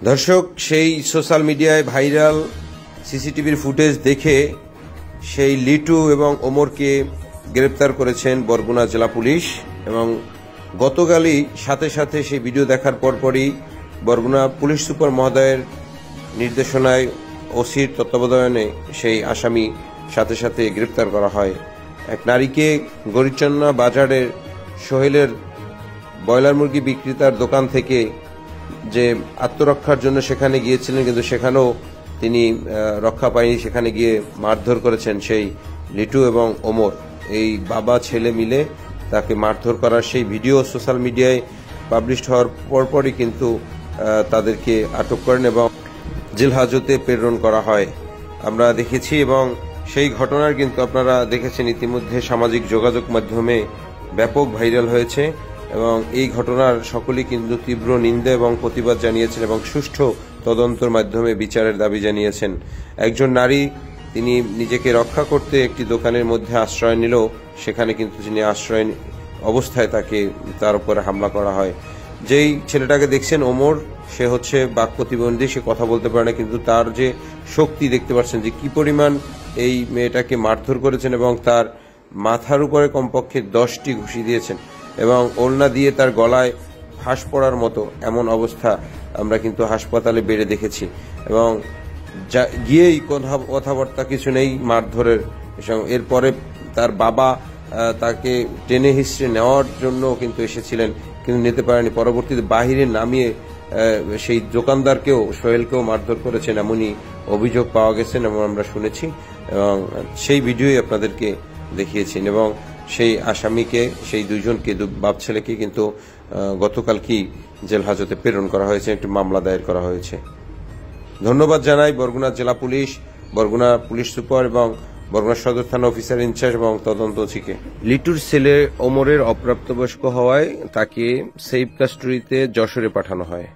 দর্শক, সেই সোশ্যাল মিডিয়ায় ভাইরাল সিসিটিভির ফুটেজ দেখে সেই লিটু এবং ওমরকে গ্রেপ্তার করেছেন বরগুনা জেলা পুলিশ। এবং গতকালই সাথে সাথে সেই ভিডিও দেখার পরপরই বরগুনা পুলিশ সুপার মহোদয়ের নির্দেশনায় ওসির তত্ত্বাবধানে সেই আসামি সাথে সাথে গ্রেপ্তার করা হয়। এক নারীকে গরিচন্না বাজারের সোহেলের ব্রয়লার মুরগি বিক্রেতার দোকান থেকে যে আত্মরক্ষার জন্য সেখানে গিয়েছিলেন, কিন্তু সেখানেও তিনি রক্ষা পায়নি, সেখানে গিয়ে মারধর করেছেন সেই লিটু এবং ওমর। এই বাবা ছেলে মিলে তাকে মারধর করার সেই ভিডিও সোশ্যাল মিডিয়ায় পাবলিশ হওয়ার পরপরই কিন্তু তাদেরকে আটক করেন এবং জেল হাজতে প্রেরণ করা হয় আমরা দেখেছি। এবং সেই ঘটনার কিন্তু আপনারা দেখেছেন ইতিমধ্যে সামাজিক যোগাযোগ মাধ্যমে ব্যাপক ভাইরাল হয়েছে এবং এই ঘটনার সকলেই কিন্তু তীব্র নিন্দা এবং প্রতিবাদ জানিয়েছেন এবং সুষ্ঠু তদন্তের মাধ্যমে বিচারের দাবি জানিয়েছেন। একজন নারী তিনি নিজেকে রক্ষা করতে একটি দোকানের মধ্যে আশ্রয় নিল, সেখানে কিন্তু তিনি আশ্রয় অবস্থায় তার উপরে হামলা করা হয়। যেই ছেলেটাকে দেখছেন ওমর, সে হচ্ছে বাক প্রতিবন্ধী, সে কথা বলতে পারে না, কিন্তু তার যে শক্তি দেখতে পাচ্ছেন যে কি পরিমাণ এই মেয়েটাকে মারধর করেছেন এবং তার মাথার উপরে কমপক্ষে 10টি ঘুষি দিয়েছেন এবং ওড়না দিয়ে তার গলায় ফাঁস পড়ার মতো এমন অবস্থা আমরা কিন্তু হাসপাতালে বেড়ে দেখেছি। এবং গিয়েই কথাবার্তা কিছু নেই মারধরের। এরপরে তার বাবা তাকে টেনে হিস্ট্রে নেওয়ার জন্য কিন্তু এসেছিলেন, কিন্তু নিতে পারেনি। পরবর্তীতে বাহিরে নামিয়ে সেই দোকানদারকেও সোহেলকেও মারধর করেছেন এমনই অভিযোগ পাওয়া গেছেন এবং আমরা শুনেছি এবং সেই ভিডিওই আপনাদেরকে দেখিয়েছেন। এবং সেই আসামিকে, সেই দুইজনকে, বাপ ছেলেকে কিন্তু গতকালকেই জেল হাজতে প্রেরণ করা হয়েছে, একটি মামলা দায়ের করা হয়েছে। ধন্যবাদ জানাই বরগুনা জেলা পুলিশ, বরগুনা পুলিশ সুপার এবং বরগুনা সদর থানা অফিসার ইনচার্জ এবং তদন্ত ওসিকে। লিটুর ছেলে ওমরের অপ্রাপ্তবয়স্ক হওয়ায় তাকে সেফ কাস্টডিতে যশোরে পাঠানো হয়।